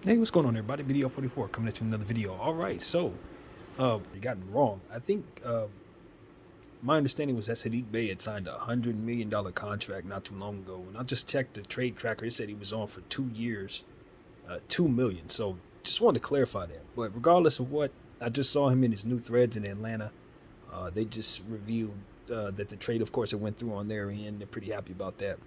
Hey, what's going on, everybody? Video 44 coming at you with another video. All right, so you got me wrong. I think my understanding was that Sadiq Bey had signed $100 million contract not too long ago, and I just checked the trade tracker. It said he was on for 2 years, 2 million. So just wanted to clarify that. But regardless of what, I just saw him in his new threads in Atlanta. They just revealed that the trade, of course, it went through on their end. They're pretty happy about that,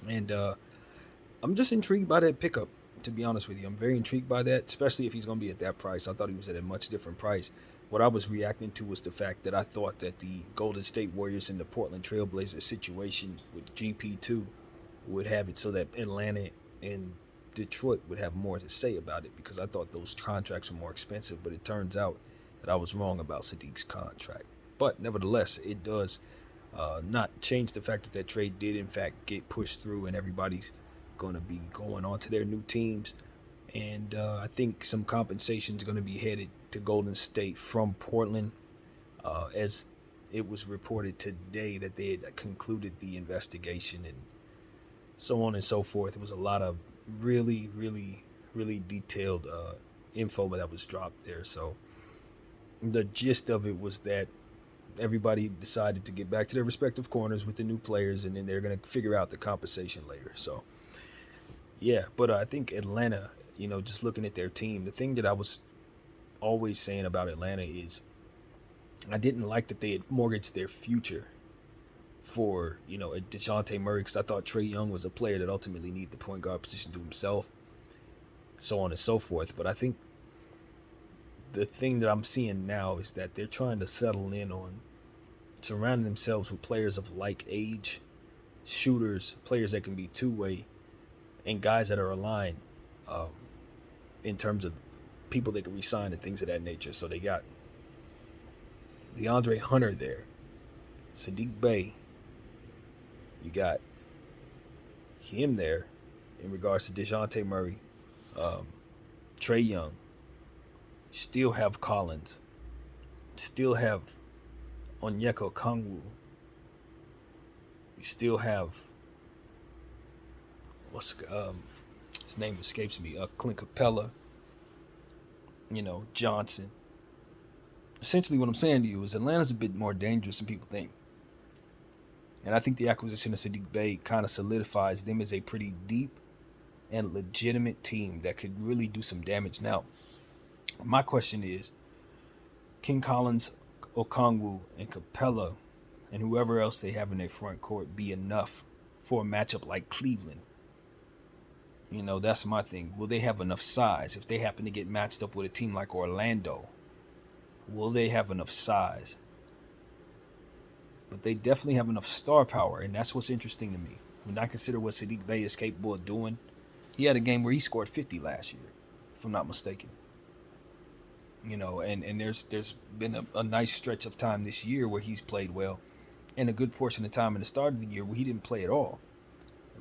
and I'm just intrigued by that pickup. To be honest with you, I'm very intrigued by that, especially if he's going to be at that price. I thought he was at a much different price. What I was reacting to was the fact that I thought that the Golden State Warriors and the Portland Trailblazers situation with GP2 would have it so that Atlanta and Detroit would have more to say about it, because I thought those contracts were more expensive. But it turns out that I was wrong about Sadiq's contract. But nevertheless, it does not change the fact that that trade did in fact get pushed through, and everybody's going to be going on to their new teams. And I think some compensation is going to be headed to Golden State from Portland, as it was reported today that they had concluded the investigation and so on and so forth. It was a lot of really detailed info that was dropped there. So the gist of it was that everybody decided to get back to their respective corners with the new players, and then they're going to figure out the compensation later. So yeah, but I think Atlanta, just looking at their team, the thing that I was always saying about Atlanta is I didn't like that they had mortgaged their future for, a DeJounte Murray, because I thought Trae Young was a player that ultimately needed the point guard position to himself, so on and so forth. But I think the thing that I'm seeing now is that they're trying to settle in on surrounding themselves with players of like age, shooters, players that can be two-way, and guys that are aligned um, in terms of people they can resign and things of that nature. So they got DeAndre Hunter there, Sadiq Bey. You got him there in regards to DeJounte Murray, um, Trae Young. Still have Collins. Still have Onyeka Kongwu. You still have what's his name escapes me. Clint Capella. Johnson. Essentially, what I'm saying to you is Atlanta's a bit more dangerous than people think. And I think the acquisition of Sadiq Bey kind of solidifies them as a pretty deep and legitimate team that could really do some damage. Now, my question is, can Collins, Okongwu, and Capella, and whoever else they have in their front court be enough for a matchup like Cleveland? That's my thing. Will they have enough size? If they happen to get matched up with a team like Orlando, will they have enough size? But they definitely have enough star power, and that's what's interesting to me. When I consider what Sadiq Bey is capable of doing, he had a game where he scored 50 last year, if I'm not mistaken. And there's been a nice stretch of time this year where he's played well, and a good portion of time in the start of the year where he didn't play at all.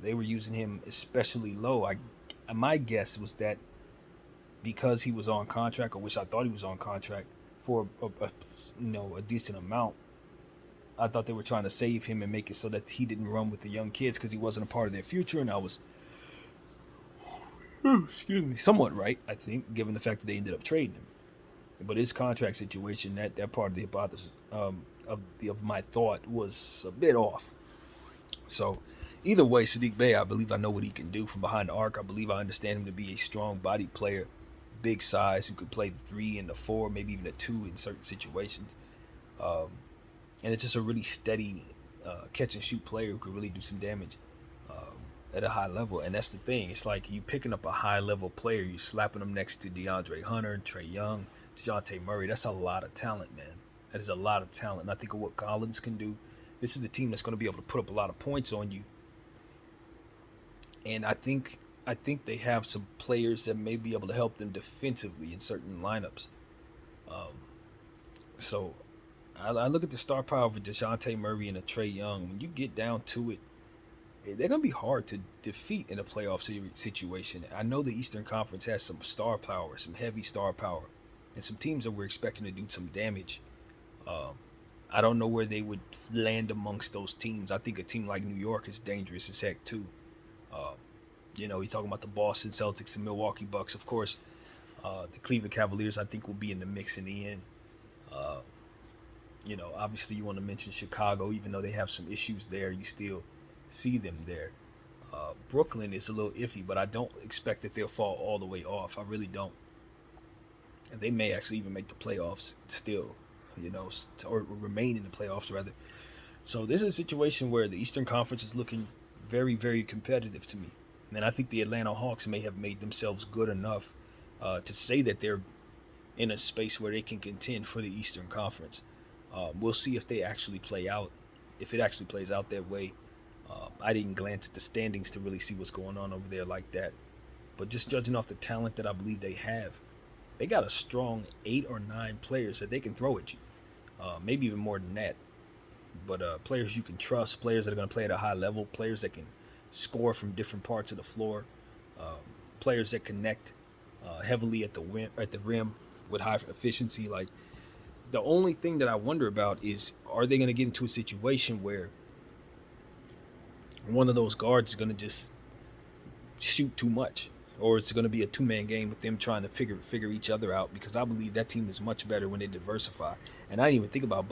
They were using him especially low. My guess was that because he was on contract, or which I thought he was on contract for a decent amount, I thought they were trying to save him and make it so that he didn't run with the young kids because he wasn't a part of their future. And I was, excuse me, somewhat right, I think, given the fact that they ended up trading him. But his contract situation, that part of the hypothesis of my thought was a bit off. So either way, Sadiq Bey, I believe I know what he can do from behind the arc. I believe I understand him to be a strong body player, big size, who could play the 3 and the 4, maybe even the 2 in certain situations. Um, and it's just a really steady catch and shoot player who could really do some damage at a high level. And that's the thing. It's like you picking up a high level player, you slapping them next to DeAndre Hunter, Trae Young, DeJounte Murray. That's a lot of talent, man. That is a lot of talent. And I think of what Collins can do. This is a team that's going to be able to put up a lot of points on you. And I think they have some players that may be able to help them defensively in certain lineups. Um, so I look at the star power of DeJounte Murray and a Trae Young. When you get down to it, they're going to be hard to defeat in a playoff situation. I know the Eastern Conference has some star power, some heavy star power, and some teams that we're expecting to do some damage. Um, I don't know where they would land amongst those teams. I think a team like New York is dangerous as heck too. Uh, You're talking about the Boston Celtics and Milwaukee Bucks, of course. The Cleveland Cavaliers, I think, will be in the mix in the end. Uh, Obviously, you want to mention Chicago, even though they have some issues there, you still see them there. Brooklyn is a little iffy, but I don't expect that they'll fall all the way off. I really don't. And they may actually even make the playoffs still, or remain in the playoffs rather. So this is a situation where the Eastern Conference is looking very, very competitive to me. And I think the Atlanta Hawks may have made themselves good enough to say that they're in a space where they can contend for the Eastern Conference. We'll see if they actually play out, if it actually plays out that way. I didn't glance at the standings to really see what's going on over there like that. But just judging off the talent that I believe they have, they got a strong 8 or 9 players that they can throw at you. Maybe even more than that. But players you can trust, players that are going to play at a high level, players that can score from different parts of the floor, players that connect heavily at the rim with high efficiency. Like, the only thing that I wonder about is, are they going to get into a situation where one of those guards is going to just shoot too much, or it's going to be a two-man game with them trying to figure each other out? Because I believe that team is much better when they diversify. And I didn't even think about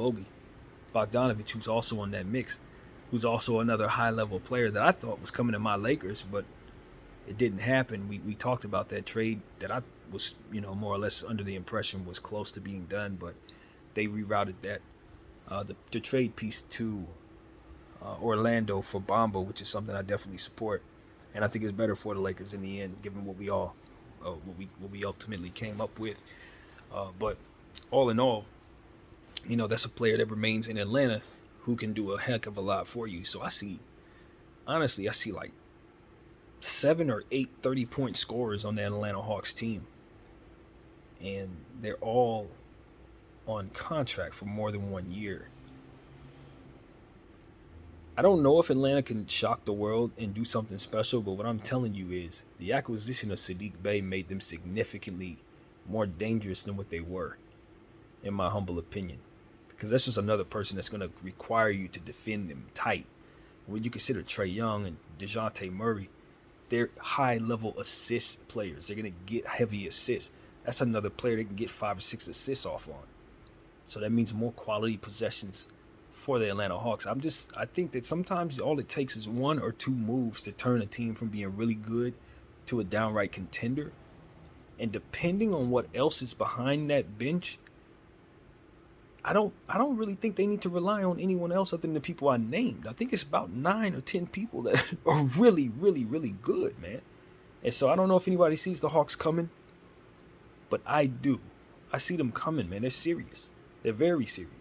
Bogdanovich, who's also on that mix, who's also another high-level player that I thought was coming to my Lakers, but it didn't happen. We talked about that trade that I was, more or less under the impression was close to being done, but they rerouted that, the trade piece to Orlando for Bamba, which is something I definitely support, and I think it's better for the Lakers in the end, given what we ultimately came up with. But all in all, that's a player that remains in Atlanta who can do a heck of a lot for you. So I see like 7 or 8 30-point scorers on the Atlanta Hawks team, and they're all on contract for more than 1 year. I don't know if Atlanta can shock the world and do something special, but what I'm telling you is the acquisition of Saddiq Bey made them significantly more dangerous than what they were, in my humble opinion. Because that's just another person that's going to require you to defend them tight. When you consider Trae Young and DeJounte Murray, they're high-level assist players. They're going to get heavy assists. That's another player they can get 5 or 6 assists off on. So that means more quality possessions for the Atlanta Hawks. I think that sometimes all it takes is 1 or 2 moves to turn a team from being really good to a downright contender. And depending on what else is behind that bench, I don't really think they need to rely on anyone else other than the people I named. I think it's about 9 or 10 people that are really, really, really good, man. And so I don't know if anybody sees the Hawks coming, but I do. I see them coming, man. They're serious. They're very serious.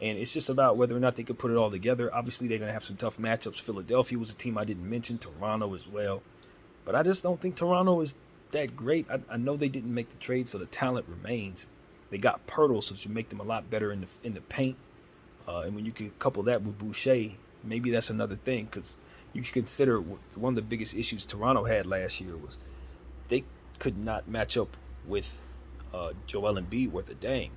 And it's just about whether or not they could put it all together. Obviously, they're going to have some tough matchups. Philadelphia was a team I didn't mention. Toronto as well. But I just don't think Toronto is that great. I know they didn't make the trade, so the talent remains. They got Pirtle, so it should make them a lot better in the paint. And when you can couple that with Boucher, maybe that's another thing. Because you should consider one of the biggest issues Toronto had last year was they could not match up with Joel Embiid worth a dang.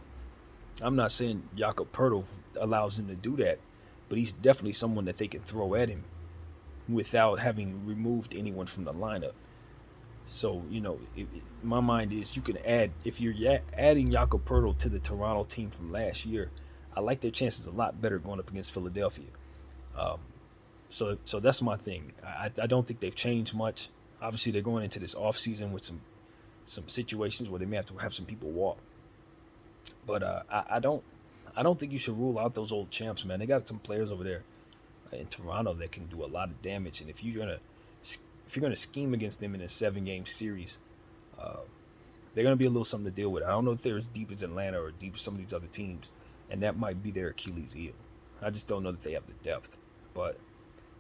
I'm not saying Jakob Pertl allows him to do that, but he's definitely someone that they can throw at him without having removed anyone from the lineup. So, my mind is you can add, if you're adding Jakob Pertl to the Toronto team from last year, I like their chances a lot better going up against Philadelphia. So that's my thing. I don't think they've changed much. Obviously, they're going into this offseason with some situations where they may have to have some people walk. But I don't think you should rule out those old champs, man. They got some players over there in Toronto that can do a lot of damage. And if you're gonna scheme against them in a 7-game series, they're gonna be a little something to deal with. I don't know if they're as deep as Atlanta or deep as some of these other teams, and that might be their Achilles heel. I just don't know that they have the depth. But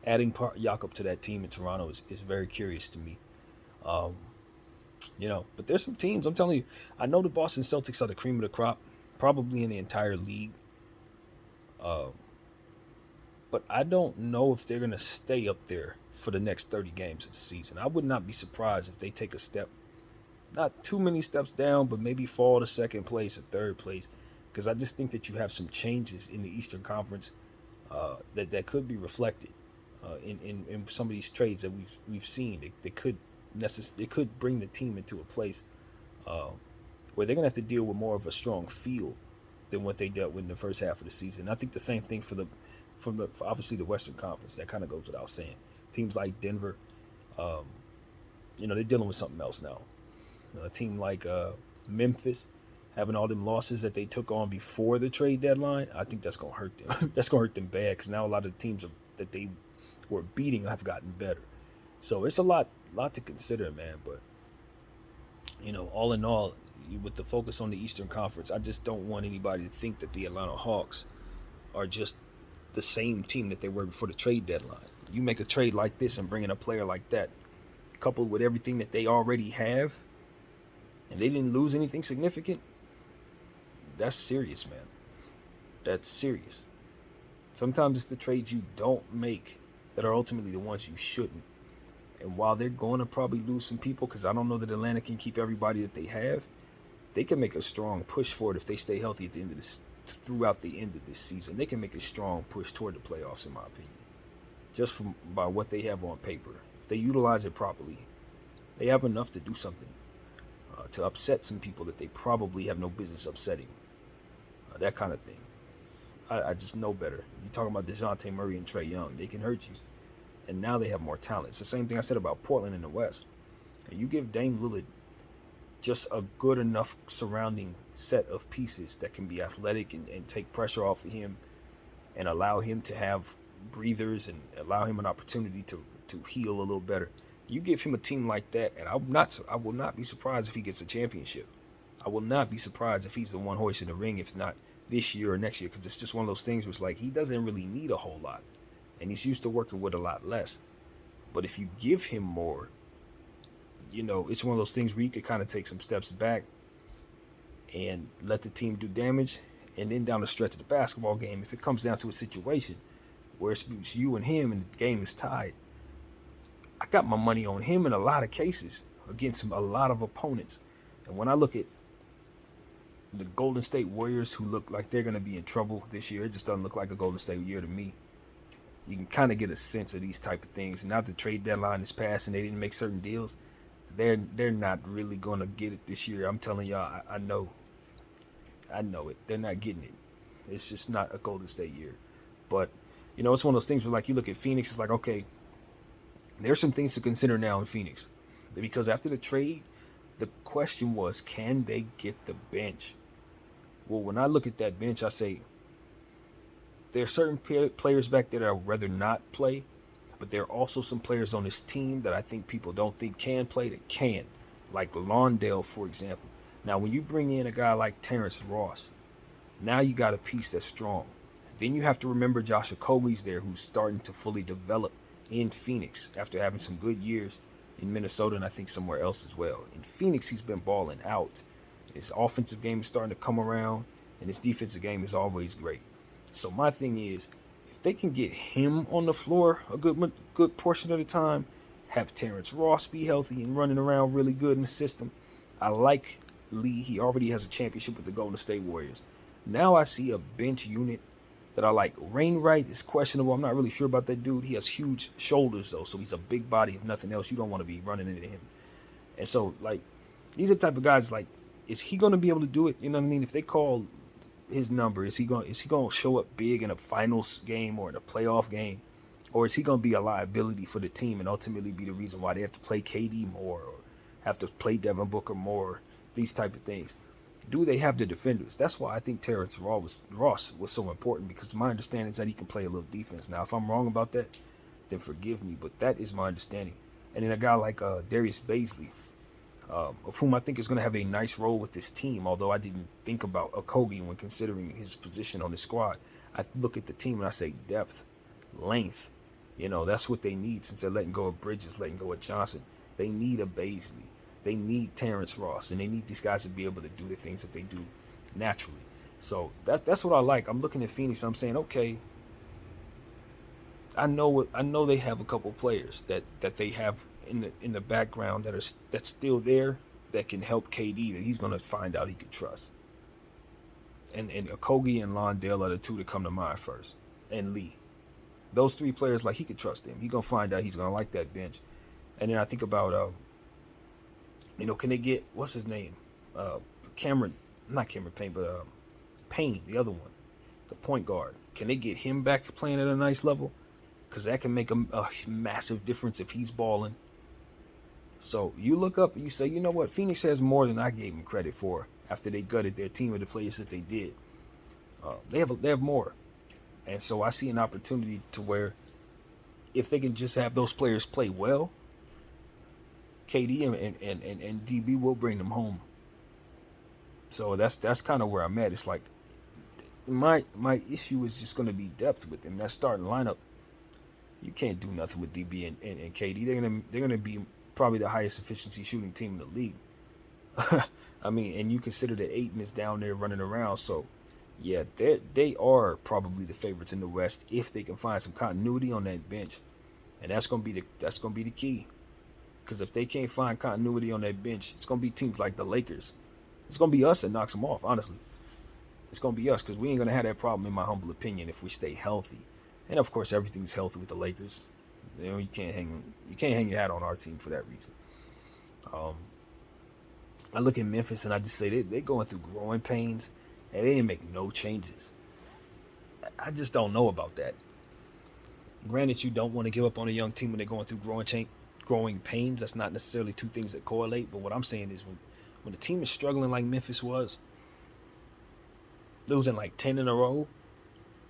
adding Jakob to that team in Toronto is very curious to me. But there's some teams, I'm telling you, I know the Boston Celtics are the cream of the crop, probably in the entire league. But I don't know if they're going to stay up there for the next 30 games of the season. I would not be surprised if they take a step, not too many steps down, but maybe fall to second place or third place. Because I just think that you have some changes in the Eastern Conference that could be reflected. in some of these trades that we've seen. They could bring the team into a place uh, where they're gonna have to deal with more of a strong field than what they dealt with in the first half of the season. I think the same thing for obviously the Western Conference. That kind of goes without saying. Teams like Denver, um, they're dealing with something else now. A team like Memphis, having all them losses that they took on before the trade deadline, I think that's gonna hurt them. That's gonna hurt them bad because now a lot of the teams that they were beating have gotten better. So it's a lot to consider, man. But all in all, with the focus on the Eastern Conference, I just don't want anybody to think that the Atlanta Hawks are just the same team that they were before the trade deadline. You make a trade like this and bring in a player like that, coupled with everything that they already have, and they didn't lose anything significant. That's serious, man. That's serious. Sometimes it's the trades you don't make that are ultimately the ones you shouldn't. And while they're going to probably lose some people, because I don't know that Atlanta can keep everybody that they have, they can make a strong push for it if they stay healthy at the end of this, throughout the end of this season. They can make a strong push toward the playoffs, in my opinion, just from by what they have on paper. If they utilize it properly, they have enough to do something to upset some people that they probably have no business upsetting. That kind of thing. I just know better. You're talking about DeJounte Murray and Trae Young. They can hurt you. And now they have more talent. It's the same thing I said about Portland in the West. And you give Dame Lillard just a good enough surrounding set of pieces that can be athletic and take pressure off of him and allow him to have breathers and allow him an opportunity to heal a little better. You give him a team like that, and I will not be surprised if he gets a championship. I will not be surprised if he's the one hoisting the ring, if not this year or next year, because it's just one of those things where it's like he doesn't really need a whole lot, and he's used to working with a lot less. But if you give him more, it's one of those things where you could kind of take some steps back and let the team do damage, and then down the stretch of the basketball game, if it comes down to a situation where it's you and him and the game is tied, I got my money on him in a lot of cases against a lot of opponents. And when I look at the Golden State Warriors, who look like they're going to be in trouble this year, it just doesn't look like a Golden State year to me. You can kind of get a sense of these type of things. Now the trade deadline is passed and they didn't make certain deals, they're not really going to get it this year. I'm telling y'all, I know it. They're not getting it. It's just not a Golden State year. But, it's one of those things where, like, you look at Phoenix, it's like, okay, there's some things to consider now in Phoenix. Because after the trade, the question was, can they get the bench? Well, when I look at that bench, I say, there are certain players back there that I'd rather not play, but there are also some players on this team that I think people don't think can play that can, like Londale, for example. Now, when you bring in a guy like Terrence Ross, now you got a piece that's strong. Then you have to remember Josh Okogie's there, who's starting to fully develop in Phoenix after having some good years in Minnesota and I think somewhere else as well. In Phoenix, he's been balling out. His offensive game is starting to come around, and his defensive game is always great. So my thing is, if they can get him on the floor a good portion of the time, have Terrence Ross be healthy and running around really good in the system. I like Lee. He already has a championship with the Golden State Warriors. Now I see a bench unit that I like. Wainwright is questionable. I'm not really sure about that dude. He has huge shoulders, though, so he's a big body. If nothing else, you don't want to be running into him. And so, like, these are the type of guys, like, is he going to be able to do it? You know what I mean? If they call his number, is he going to show up big in a finals game or in a playoff game? Or is he going to be a liability for the team and ultimately be the reason why they have to play KD more or have to play Devin Booker more, these type of things? Do they have the defenders? That's why I think Terrence Ross was so important, because my understanding is that he can play a little defense. Now, if I'm wrong about that, then forgive me, but that is my understanding. And then a guy like Darius Baisley, of whom I think is going to have a nice role with this team, although I didn't think about Okogie when considering his position on the squad. I look at the team and I say depth, length. That's what they need since they're letting go of Bridges, letting go of Johnson. They need a Baisley. They need Terrence Ross, and they need these guys to be able to do the things that they do naturally. So that's what I like. I'm looking at Phoenix. I'm saying, okay, I know they have a couple players that they have in the background that's still there that can help KD, that he's gonna find out he can trust. And Okogie and Londale are the two that come to mind first, and Lee. Those three players, like, he could trust them. He gonna find out he's gonna like that bench. And then I think about, can they get what's his name, Cameron, not Cameron Payne, but Payne, the other one, the point guard. Can they get him back playing at a nice level? Because that can make a massive difference if he's balling. So you look up and you say, you know what, Phoenix has more than I gave them credit for after they gutted their team of the players that they did. They have more, and so I see an opportunity to where if they can just have those players play well, KD and DB will bring them home. So that's kind of where I'm at. It's like my issue is just going to be depth with them. That starting lineup, you can't do nothing with DB and KD. They're gonna be probably the highest efficiency shooting team in the league. I mean, and you consider that Ayton is down there running around, so yeah, they are probably the favorites in the West if they can find some continuity on that bench, and that's gonna be the key. Because if they can't find continuity on that bench, it's gonna be teams like the Lakers. It's gonna be us that knocks them off. Honestly, it's gonna be us because we ain't gonna have that problem, in my humble opinion, if we stay healthy. And of course, everything's healthy with the Lakers. You can't hang your hat on our team for that reason. I look at Memphis and I just say they're going through growing pains and they didn't make no changes. I just don't know about that. Granted, you don't want to give up on a young team when they're going through growing pains. That's not necessarily two things that correlate. But what I'm saying is when the team is struggling like Memphis was, losing like 10 in a row,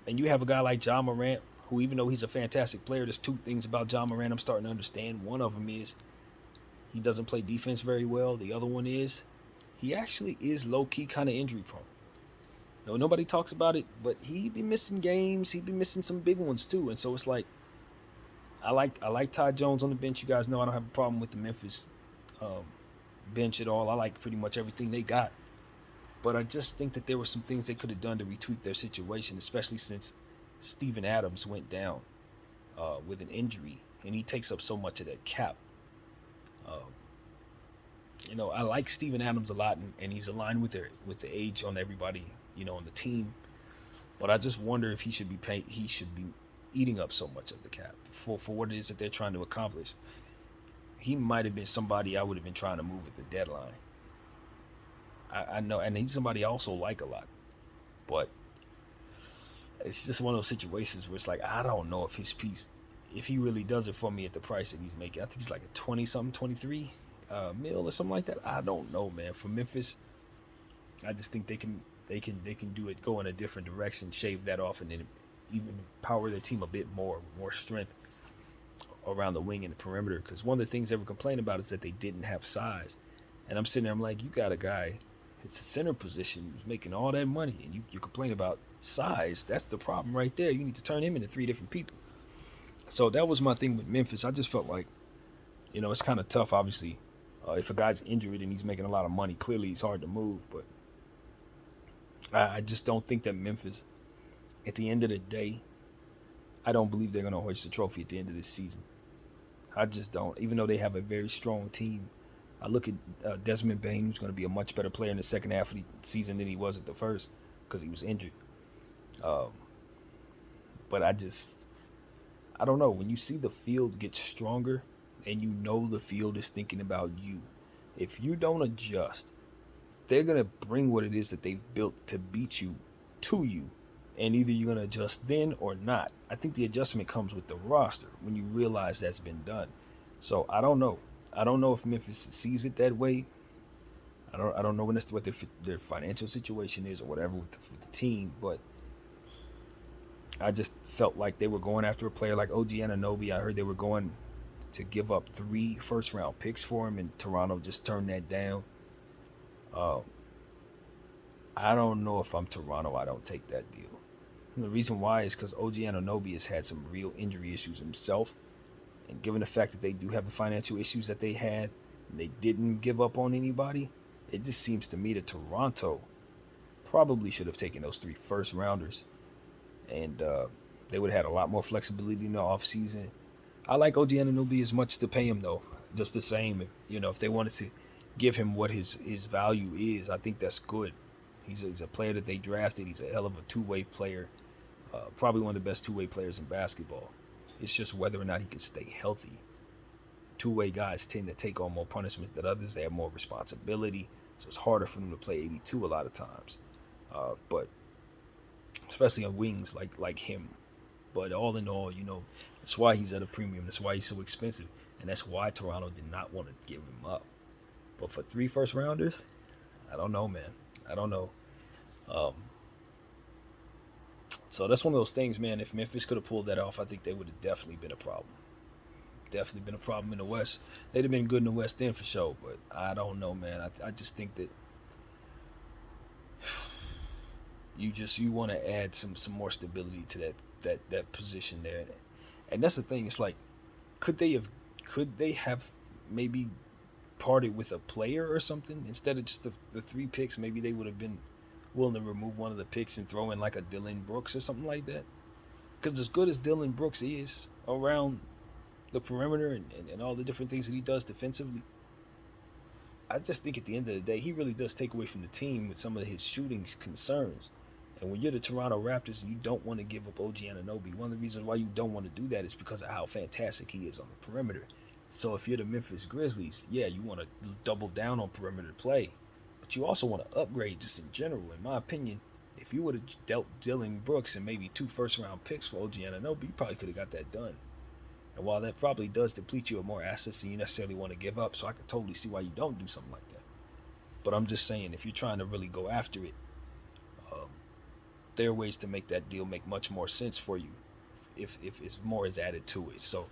and you have a guy like Ja Morant, who, even though he's a fantastic player, there's two things about Ja Morant I'm starting to understand. One of them is he doesn't play defense very well. The other one is he actually is low-key kind of injury prone. Nobody talks about it, but he be missing games. He be missing some big ones too. And so it's like, I like Ty Jones on the bench. You guys know I don't have a problem with the Memphis bench at all. I like pretty much everything they got. But I just think that there were some things they could have done to retweak their situation, especially since Steven Adams went down with an injury, and he takes up so much of that cap. I like Steven Adams a lot, and he's aligned with the age on everybody, on the team. But I just wonder if he should be eating up so much of the cap for what it is that they're trying to accomplish. He might have been somebody I would have been trying to move at the deadline. I know, and he's somebody I also like a lot. But it's just one of those situations where it's like, I don't know if his piece, if he really does it for me at the price that he's making. I think he's like a 20-something, 23 mil or something like that. I don't know, man. For Memphis, I just think they can do it, go in a different direction, shave that off, and then even power their team a bit more, with more strength around the wing and the perimeter. Because one of the things they were complaining about is that they didn't have size. And I'm sitting there, I'm like, you got a guy, it's a center position, who's making all that money, and you complain about size. That's the problem right there. You need to turn him into three different people. So that was my thing with Memphis. I just felt like, it's kind of tough, obviously. If a guy's injured and he's making a lot of money, clearly he's hard to move. But I just don't think that Memphis, at the end of the day, I don't believe they're going to hoist the trophy at the end of this season. I just don't. Even though they have a very strong team, I look at Desmond Bane, who's going to be a much better player in the second half of the season than he was at the first because he was injured. But I don't know. When you see the field get stronger and the field is thinking about you, if you don't adjust, they're going to bring what it is that they've built to beat you to you. And either you're going to adjust then or not. I think the adjustment comes with the roster when you realize that's been done. So I don't know. I don't know if Memphis sees it that way. I don't know what their financial situation is or whatever with the team, but I just felt like they were going after a player like OG Anunoby. I heard they were going to give up 3 first-round picks for him, and Toronto just turned that down. I don't know if I'm Toronto. I don't take that deal. And the reason why is because OG Anunoby has had some real injury issues himself. And given the fact that they do have the financial issues that they had, and they didn't give up on anybody, it just seems to me that Toronto probably should have taken those 3 first-rounders. And they would have had a lot more flexibility in the offseason. I like OG Anunoby as much to pay him, though. Just the same, if they wanted to give him what his value is, I think that's good. He's a player that they drafted. He's a hell of a two-way player. Probably one of the best two-way players in basketball. It's just whether or not he can stay healthy. Two-way guys tend to take on more punishment than others. They have more responsibility, so it's harder for them to play 82 a lot of times. But especially on wings like him. But all in all, that's why he's at a premium. That's why he's so expensive, and that's why Toronto did not want to give him up. But for 3 first rounders, I don't know, man. I don't know. Um, so that's one of those things, man. If Memphis could have pulled that off, I think they would have definitely been a problem. Definitely been a problem in the West. They'd have been good in the West then for sure, but I don't know, man. I just think that you want to add some more stability to that position there, and that's the thing. It's like, could they have maybe parted with a player or something instead of just the 3 picks? Maybe they would have been willing to remove one of the picks and throw in like a Dylan Brooks or something like that. Because as good as Dylan Brooks is around the perimeter and all the different things that he does defensively, I just think at the end of the day, he really does take away from the team with some of his shooting concerns. And when you're the Toronto Raptors and you don't want to give up OG Anunoby, one of the reasons why you don't want to do that is because of how fantastic he is on the perimeter. So if you're the Memphis Grizzlies, yeah, you want to double down on perimeter play, but you also want to upgrade just in general. In my opinion, if you would have dealt Dylan Brooks and maybe 2 first-round picks for OG Anunoby, you probably could have got that done. And while that probably does deplete you of more assets than you necessarily want to give up, so I can totally see why you don't do something like that. But I'm just saying, if you're trying to really go after it, there are ways to make that deal make much more sense for you if it's more is added to it. So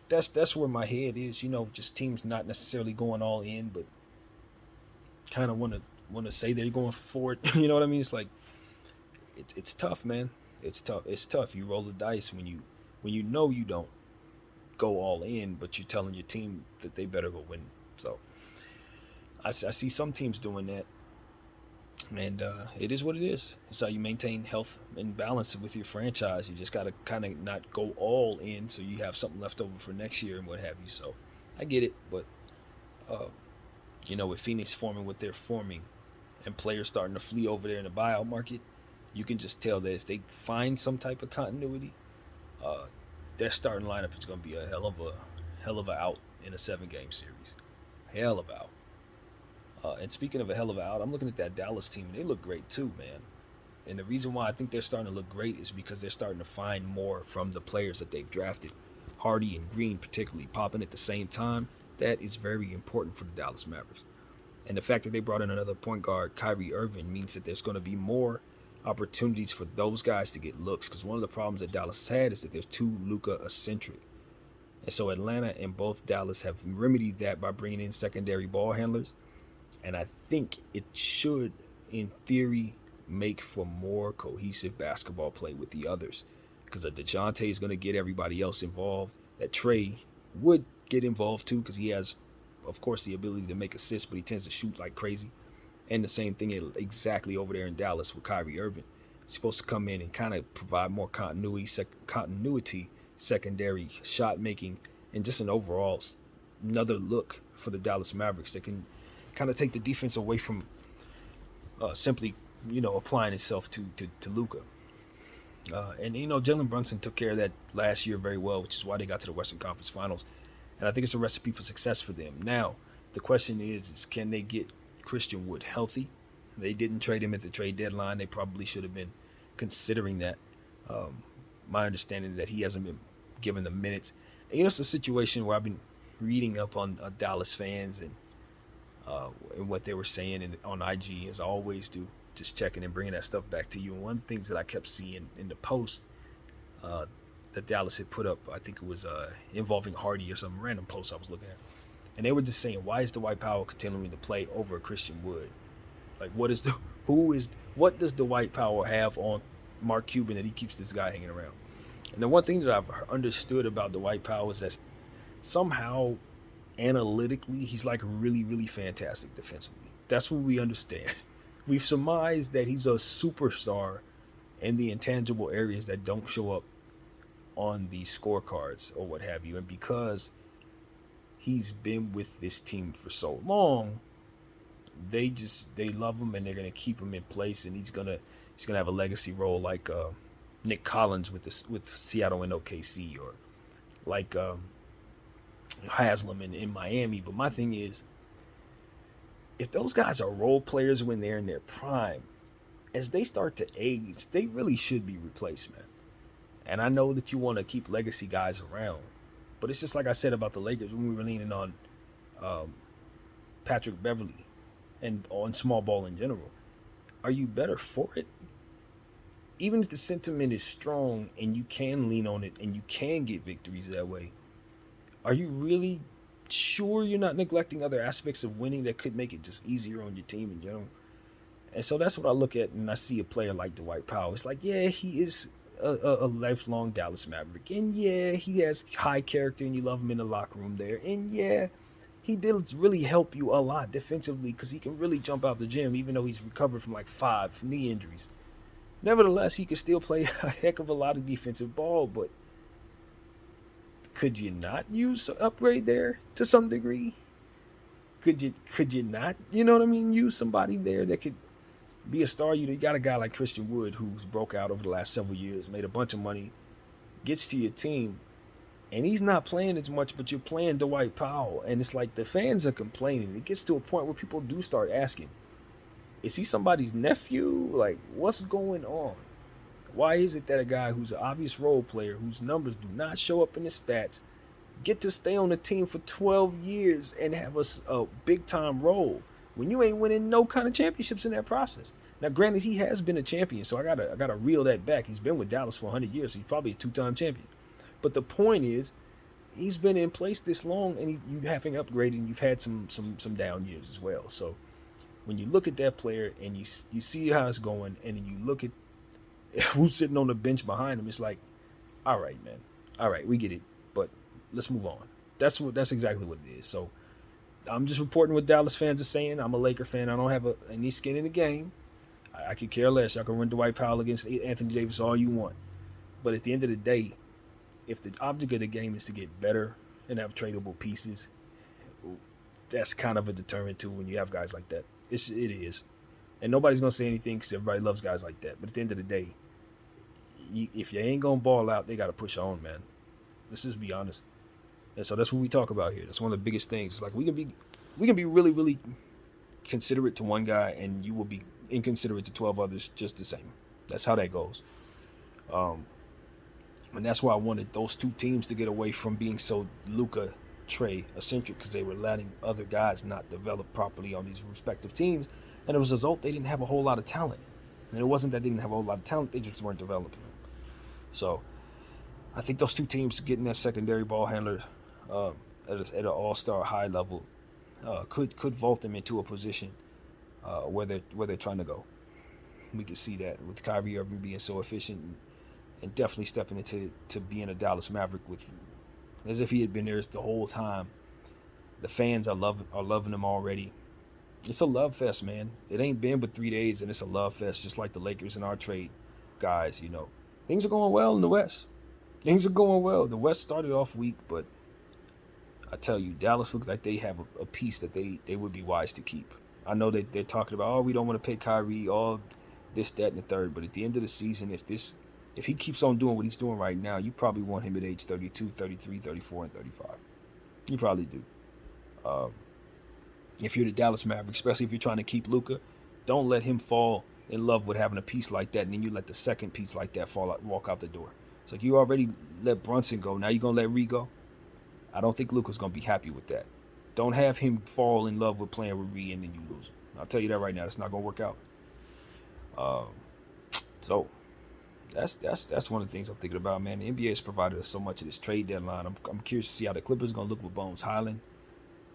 that's where my head is, just teams not necessarily going all in, but kind of want to say they're going for it. You know what I mean? It's like it's tough, man. It's tough. You roll the dice when you know you don't go all in, but you're telling your team that they better go win. So I see some teams doing that. And it is what it is. It's how you maintain health and balance with your franchise. You just got to kind of not go all in so you have something left over for next year and what have you. So I get it. But, with Phoenix forming what they're forming and players starting to flee over there in the buyout market, you can just tell that if they find some type of continuity, their starting lineup is going to be a hell of a out in a 7-game series. Hell of a out. And speaking of a hell of a out, I'm looking at that Dallas team, and they look great too, man. And the reason why I think they're starting to look great is because they're starting to find more from the players that they've drafted. Hardy and Green particularly popping at the same time. That is very important for the Dallas Mavericks. And the fact that they brought in another point guard, Kyrie Irving, means that there's going to be more opportunities for those guys to get looks. Because one of the problems that Dallas has had is that they're too Luka-eccentric. And so Atlanta and both Dallas have remedied that by bringing in secondary ball handlers. And I think it should, in theory, make for more cohesive basketball play with the others. Because DeJounte is going to get everybody else involved. That Trey would get involved too, because he has, of course, the ability to make assists, but he tends to shoot like crazy. And the same thing exactly over there in Dallas with Kyrie Irving. He's supposed to come in and kind of provide more continuity, secondary shot making, and just an overall another look for the Dallas Mavericks that can kind of take the defense away from simply, applying itself to Luka. And Jalen Brunson took care of that last year very well, which is why they got to the Western Conference Finals. And I think it's a recipe for success for them. Now, the question is can they get Christian Wood healthy? They didn't trade him at the trade deadline. They probably should have been considering that. My understanding is that he hasn't been given the minutes. And, it's a situation where I've been reading up on Dallas fans and what they were saying on IG, as I always do, just checking and bringing that stuff back to you. And one of the things that I kept seeing in the post that Dallas had put up, I think it was involving Hardy or some random post I was looking at, and they were just saying, why is Dwight Powell continuing to play over Christian Wood? Like, what does Dwight Powell have on Mark Cuban that he keeps this guy hanging around? And the one thing that I've understood about Dwight Powell is that somehow analytically he's like really, really fantastic defensively. That's what we understand. We've surmised that he's a superstar in the intangible areas that don't show up on the scorecards or what have you. And because he's been with this team for so long, they love him and they're gonna keep him in place, and he's gonna have a legacy role like Nick Collins with Seattle and OKC, or like Haslam in Miami. But my thing is, if those guys are role players when they're in their prime, as they start to age, they really should be replaced, man. And I know that you want to keep legacy guys around, but it's just like I said about the Lakers when we were leaning on um, Patrick Beverly and on small ball in general. Are you better for it? Even if the sentiment is strong and you can lean on it and you can get victories that way, are you really sure you're not neglecting other aspects of winning that could make it just easier on your team in general? And so that's what I look at and I see a player like Dwight Powell. It's like, yeah, he is a lifelong Dallas Maverick. And yeah, he has high character and you love him in the locker room there. And yeah, he did really help you a lot defensively because he can really jump out the gym, even though he's recovered from like 5 knee injuries. Nevertheless, he can still play a heck of a lot of defensive ball, but could you not use an upgrade there to some degree? Could you not, you know what I mean, use somebody there that could be a star? You got a guy like Christian Wood who's broke out over the last several years, made a bunch of money, gets to your team, and he's not playing as much, but you're playing Dwight Powell, and it's like the fans are complaining. It gets to a point where people do start asking, is he somebody's nephew? Like, what's going on? Why is it that a guy who's an obvious role player, whose numbers do not show up in the stats, get to stay on the team for 12 years and have a big time role when you ain't winning no kind of championships in that process? Now, granted, he has been a champion, so I gotta reel that back. He's been with Dallas for 100 years, so he's probably a 2-time champion. But the point is, he's been in place this long, and you haven't upgraded, and you've had some down years as well. So when you look at that player and you see how it's going, and then you look at who's sitting on the bench behind him, it's like, all right, man, all right, we get it, but let's move on. That's exactly what it is. So I'm just reporting what Dallas fans are saying. I'm a Laker fan. I don't have any skin in the game. I could care less. Y'all can run Dwight Powell against Anthony Davis all you want, but at the end of the day, if the object of the game is to get better and have tradable pieces, that's kind of a deterrent too when you have guys like that. It is. And nobody's going to say anything because everybody loves guys like that. But at the end of the day, if you ain't going to ball out, they got to push on, man. Let's just be honest. And so that's what we talk about here. That's one of the biggest things. It's like we can be really, really considerate to one guy, and you will be inconsiderate to 12 others just the same. That's how that goes. And that's why I wanted those two teams to get away from being so Luka Trey eccentric, because they were letting other guys not develop properly on these respective teams. And as a result, they didn't have a whole lot of talent. And it wasn't that they didn't have a whole lot of talent, they just weren't developing them. So I think those two teams getting that secondary ball handler at an all-star high level could vault them into a position where they're trying to go. We could see that with Kyrie Irving being so efficient and definitely stepping into being a Dallas Maverick with as if he had been there the whole time. The fans are loving him already. It's a love fest, man. It ain't been but 3 days, and it's a love fest, just like the Lakers and our trade guys. Things are going well in the West. Things are going well. The West started off weak, but I tell you, Dallas looks like they have a piece that they would be wise to keep. I know that they're talking about, we don't want to pay Kyrie, all this, that, and the third. But at the end of the season, if he keeps on doing what he's doing right now, you probably want him at age 32, 33, 34, and 35. You probably do. If you're the Dallas Mavericks, especially if you're trying to keep Luka, don't let him fall in love with having a piece like that, and then you let the second piece like that walk out the door. It's like you already let Brunson go. Now you're going to let Ree go? I don't think Luka's going to be happy with that. Don't have him fall in love with playing with Ree and then you lose him. I'll tell you that right now. It's not going to work out. So that's one of the things I'm thinking about, man. The NBA has provided us so much of this trade deadline. I'm curious to see how the Clippers are going to look with Bones Highland.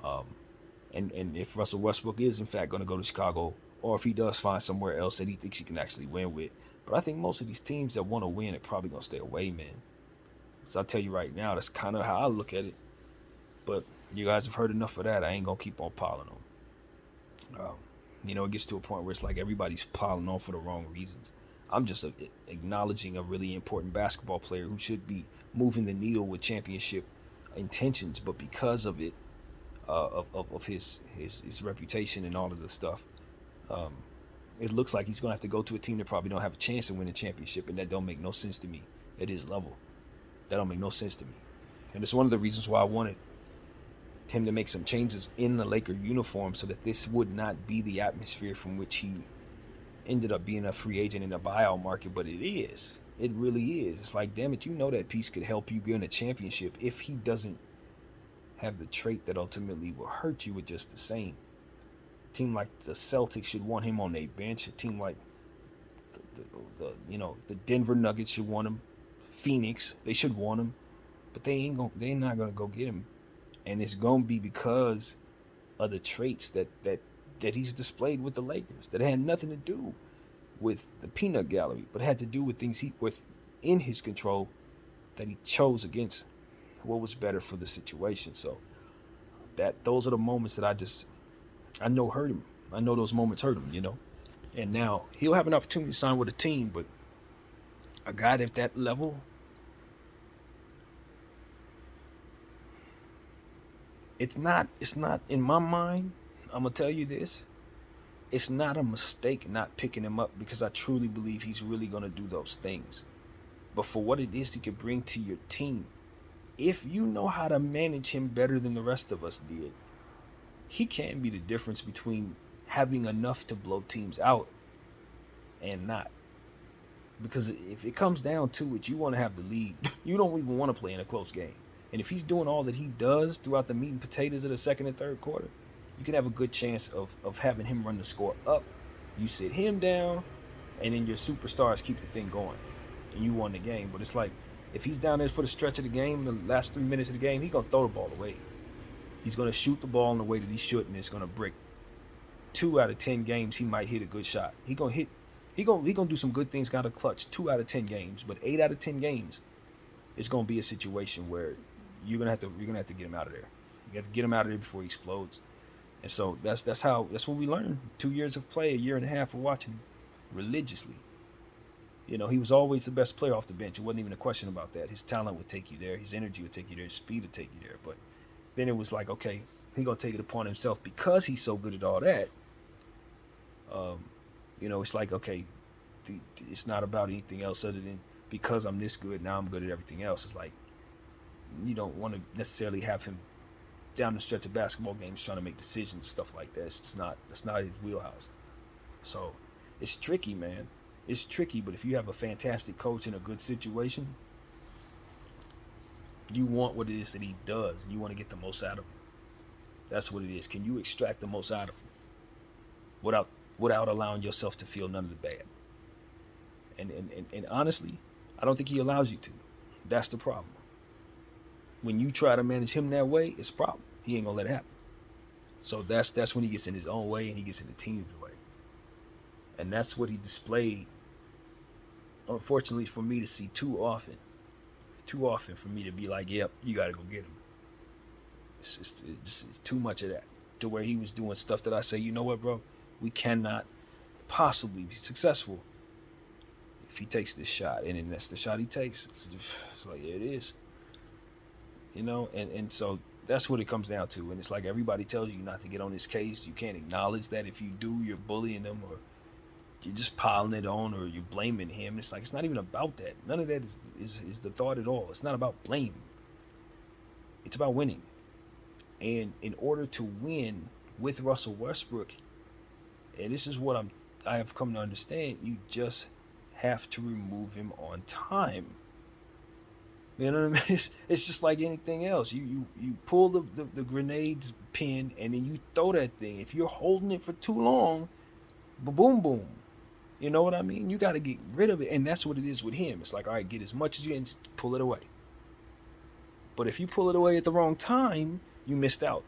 And if Russell Westbrook is, in fact, going to go to Chicago, or if he does find somewhere else that he thinks he can actually win with. But I think most of these teams that want to win are probably going to stay away, man. So I'll tell you right now, that's kind of how I look at it. But you guys have heard enough of that. I ain't going to keep on piling on. It gets to a point where it's like everybody's piling on for the wrong reasons. I'm just acknowledging a really important basketball player who should be moving the needle with championship intentions, but because of it, of his reputation and all of this stuff, it looks like he's going to have to go to a team that probably don't have a chance to win a championship, and that don't make no sense to me at his level. That don't make no sense to me. And it's one of the reasons why I wanted him to make some changes in the Laker uniform so that this would not be the atmosphere from which he ended up being a free agent in the buyout market. But it is. It really is. It's like, damn it, you know that piece could help you win a championship if he doesn't have the trait that ultimately will hurt you with just the same. A team like the Celtics should want him on their bench. A team like the Denver Nuggets should want him. Phoenix, they should want him, but they're not gonna go get him, and it's gonna be because of the traits that he's displayed with the Lakers that had nothing to do with the peanut gallery, but had to do with things he within his control that he chose against what was better for the situation. So those are the moments that I know hurt him. I know those moments hurt him, And now he'll have an opportunity to sign with a team, but a guy at that level, it's not in my mind. I'm gonna tell you this. It's not a mistake not picking him up because I truly believe he's really gonna do those things. But for what it is he could bring to your team, if you know how to manage him better than the rest of us did, he can be the difference between having enough to blow teams out and not. Because if it comes down to it, you want to have the lead. You don't even want to play in a close game. And if he's doing all that he does throughout the meat and potatoes of the second and third quarter, you can have a good chance of having him run the score up. You sit him down, and then your superstars keep the thing going. And you won the game. But it's like, if he's down there for the stretch of the game, the last 3 minutes of the game, he's going to throw the ball away. He's going to shoot the ball in the way that he shouldn't. It's going to brick. 2 out of 10 games, he might hit a good shot. He gonna do some good things, got a clutch 2 out of 10 games, but 8 out of 10 games, it's gonna be a situation where you're gonna have to get him out of there. You have to get him out of there before he explodes. And so that's what we learned. 2 years of play, a year and a half of watching him religiously. He was always the best player off the bench. It wasn't even a question about that. His talent would take you there. His energy would take you there. His speed would take you there. But then it was like, okay, he's gonna take it upon himself because he's so good at all that. It's like, okay, it's not about anything else other than because I'm this good, now I'm good at everything else. It's like, you don't want to necessarily have him down the stretch of basketball games trying to make decisions and stuff like that. That's not his wheelhouse. So it's tricky, man. It's tricky, but if you have a fantastic coach in a good situation, you want what it is that he does, and you want to get the most out of him. That's what it is. Can you extract the most out of him without allowing yourself to feel none of the bad? And honestly, I don't think he allows you to. That's the problem. When you try to manage him that way, it's a problem. He ain't gonna let it happen. So that's when he gets in his own way and he gets in the team's way. And that's what he displayed, unfortunately for me, to see too often. Too often for me to be like, yep, you gotta go get him. It's too much of that. To where he was doing stuff that I say, you know what, bro? We cannot possibly be successful if he takes this shot. And then that's the shot he takes. It's like, yeah, it is. And so that's what it comes down to. And it's like everybody tells you not to get on his case. You can't acknowledge that. If you do, you're bullying them, or you're just piling it on, or you're blaming him. It's like, it's not even about that. None of that is the thought at all. It's not about blame. It's about winning. And in order to win with Russell Westbrook, and this is what I have come to understand, you just have to remove him on time. You know what I mean? It's just like anything else. You pull the grenades pin and then you throw that thing. If you're holding it for too long, boom, boom. You know what I mean? You got to get rid of it. And that's what it is with him. It's like, all right, get as much as you can, just pull it away. But if you pull it away at the wrong time, you missed out.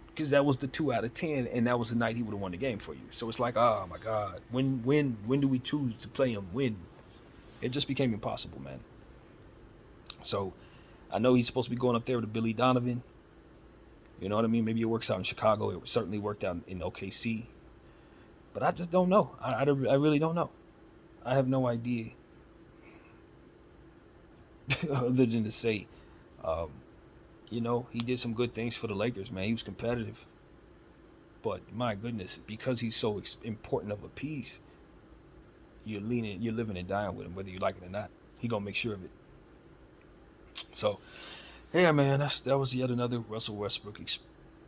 Because that was the 2 out of 10, and that was the night he would have won the game for you. So it's like, oh my God, when do we choose to play him? When? It just became impossible, man. So I know he's supposed to be going up there with Billy Donovan. You know what I mean? Maybe it works out in Chicago. It certainly worked out in OKC. But I just don't know. I really don't know. I have no idea. Other than to say, he did some good things for the Lakers, man. He was competitive. But my goodness, because he's so important of a piece, you're living and dying with him, whether you like it or not. He gonna make sure of it. So Yeah, man, that was yet another Russell Westbrook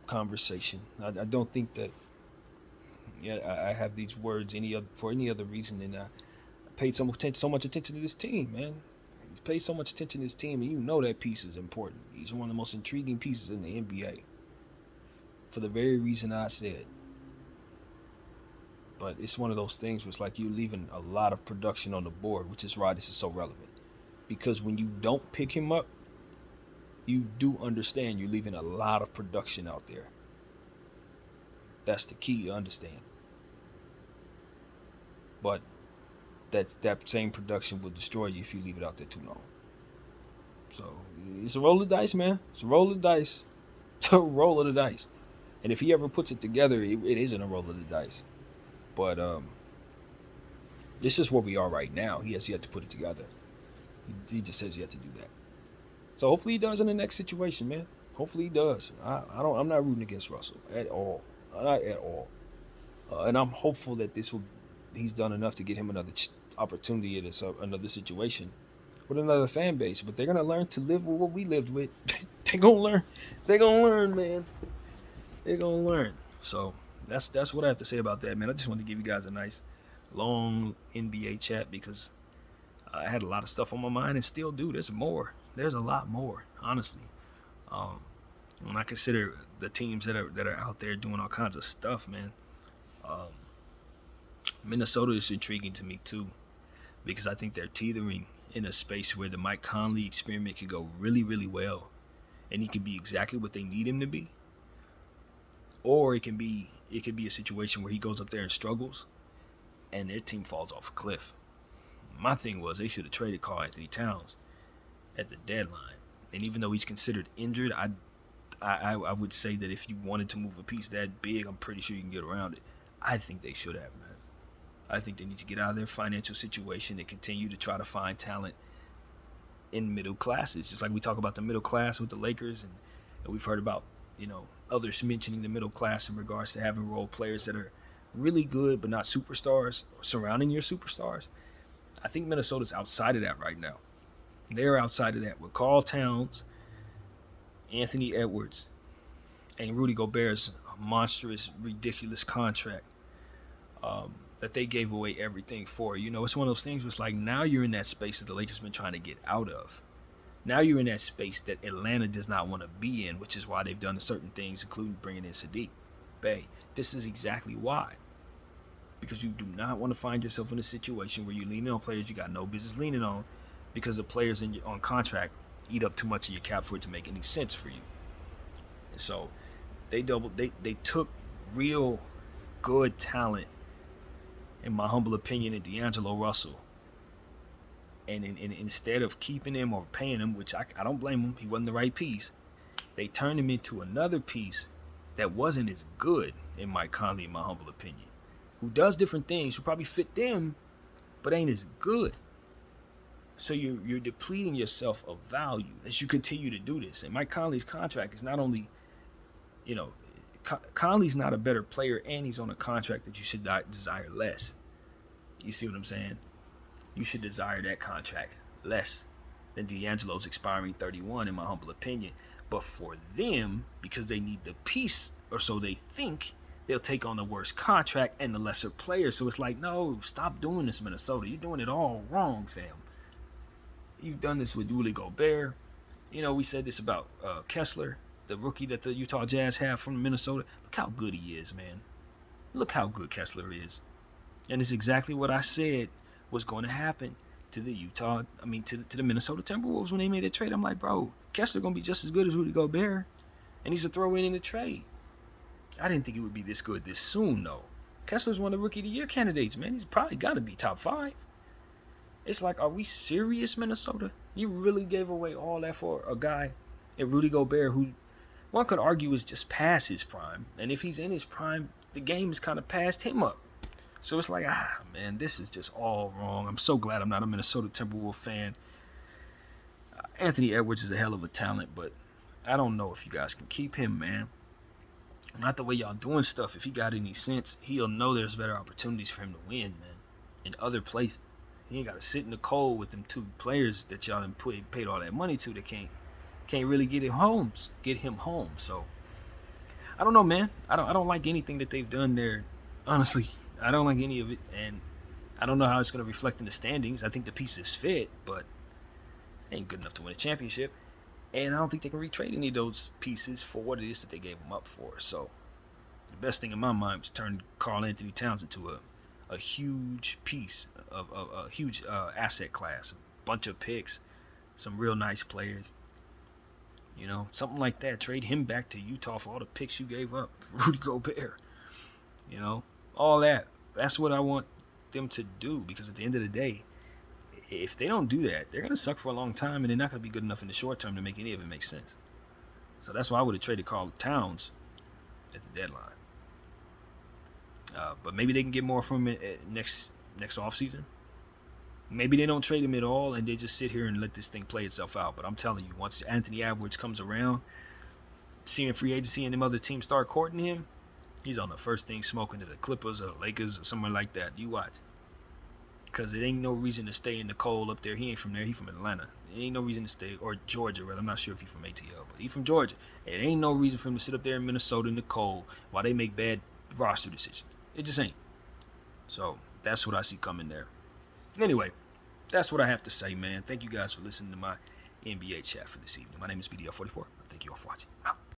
conversation. I don't think that yeah I have these words for any other reason than I paid so much attention to this team, man. He paid so much attention to this team, and you know that piece is important. He's one of the most intriguing pieces in the NBA for the very reason I said. But it's one of those things where it's like you're leaving a lot of production on the board, which is why this is so relevant. Because when you don't pick him up, you do understand you're leaving a lot of production out there. That's the key to understand. But that same production will destroy you if you leave it out there too long. So it's a roll of the dice, man. It's a roll of the dice. It's a roll of the dice. And if he ever puts it together, it isn't a roll of the dice. But this is where we are right now. He has yet to put it together. He just has yet to do that. So hopefully he does in the next situation, man. Hopefully he does. I'm not rooting against Russell at all. Not at all. And I'm hopeful that he's done enough to get him another opportunity at another situation with another fan base. But they're gonna learn to live with what we lived with. They're gonna learn. They're gonna learn, man. They're gonna learn. So that's what I have to say about that, man. I just wanted to give you guys a nice long NBA chat because I had a lot of stuff on my mind and still do. There's more. There's a lot more, honestly. When I consider the teams that are out there doing all kinds of stuff, man. Minnesota is intriguing to me too, because I think they're teetering in a space where the Mike Conley experiment could go really, really well, and he could be exactly what they need him to be. Or it could be a situation where he goes up there and struggles, and their team falls off a cliff. My thing was they should have traded Karl-Anthony Towns at the deadline, and even though he's considered injured, I would say that if you wanted to move a piece that big, I'm pretty sure you can get around it. I think they should have, man. I think they need to get out of their financial situation and continue to try to find talent in middle classes. Just like we talk about the middle class with the Lakers, and we've heard about, others mentioning the middle class in regards to having role players that are really good but not superstars or surrounding your superstars. I think Minnesota's outside of that right now. They're outside of that with Karl Towns, Anthony Edwards, and Rudy Gobert's monstrous, ridiculous contract that they gave away everything for. It's one of those things where it's like now you're in that space that the Lakers have been trying to get out of. Now you're in that space that Atlanta does not want to be in, which is why they've done certain things, including bringing in Saddiq Bey. This is exactly why. Because you do not want to find yourself in a situation where you're leaning on players you got no business leaning on because the players on contract eat up too much of your cap for it to make any sense for you. And so they took real good talent, in my humble opinion, in D'Angelo Russell. And instead of keeping him or paying him, which I don't blame him, he wasn't the right piece, they turned him into another piece that wasn't as good in Mike Conley, in my humble opinion, who does different things, who probably fit them, but ain't as good. So you're depleting yourself of value as you continue to do this. And Mike Conley's contract is not only, Conley's not a better player, and he's on a contract that you should not desire less. You see what I'm saying? You should desire that contract less than D'Angelo's expiring 31, in my humble opinion. But for them, because they need the piece, or so they think, they'll take on the worst contract and the lesser player. So it's like, no, stop doing this, Minnesota. You're doing it all wrong, Sam. You've done this with Rudy Gobert. We said this about Kessler, the rookie that the Utah Jazz have from Minnesota. Look how good he is, man. Look how good Kessler is. And it's exactly what I said was going to happen to the to the Minnesota Timberwolves when they made a trade. I'm like, bro, Kessler going to be just as good as Rudy Gobert, and he's a throw-in in the trade. I didn't think he would be this good this soon, though. Kessler's one of the Rookie of the Year candidates, man. He's probably got to be top 5. It's like, are we serious, Minnesota? You really gave away all that for a guy at Rudy Gobert who one could argue is just past his prime. And if he's in his prime, the game has kind of passed him up. So it's like, man, this is just all wrong. I'm so glad I'm not a Minnesota Timberwolves fan. Anthony Edwards is a hell of a talent, but I don't know if you guys can keep him, man. Not the way y'all doing stuff. If he got any sense, he'll know there's better opportunities for him to win, man, in other places. He ain't got to sit in the cold with them two players that y'all done paid all that money to that can't can't really get him home. So I don't know, man. I don't like anything that they've done there. Honestly, I don't like any of it, and I don't know how it's going to reflect in the standings. I think the pieces fit, but it ain't good enough to win a championship. And I don't think they can retrade any of those pieces for what it is that they gave them up for. So the best thing in my mind was turn Karl Anthony Towns into a huge piece of a huge asset class, a bunch of picks, some real nice players. You know, something like that. Trade him back to Utah for all the picks you gave up for Rudy Gobert. You know, all that. That's what I want them to do, because at the end of the day, if they don't do that, they're going to suck for a long time, and they're not going to be good enough in the short term to make any of it make sense. So that's why I would have traded Karl Towns at the deadline. But maybe they can get more from him next offseason. Maybe they don't trade him at all and they just sit here and let this thing play itself out. But I'm telling you, once Anthony Edwards comes around, seeing free agency and them other teams start courting him, he's on the first thing smoking to the Clippers or the Lakers or somewhere like that. You watch. Because it ain't no reason to stay in the cold up there. He ain't from there. He from Atlanta. There ain't no reason to stay. Or Georgia, rather. I'm not sure if he's from ATL. But he from Georgia. It ain't no reason for him to sit up there in Minnesota in the cold while they make bad roster decisions. It just ain't. So that's what I see coming there. Anyway, that's what I have to say, man. Thank you guys for listening to my NBA chat for this evening. My name is BDL44. Thank you all for watching.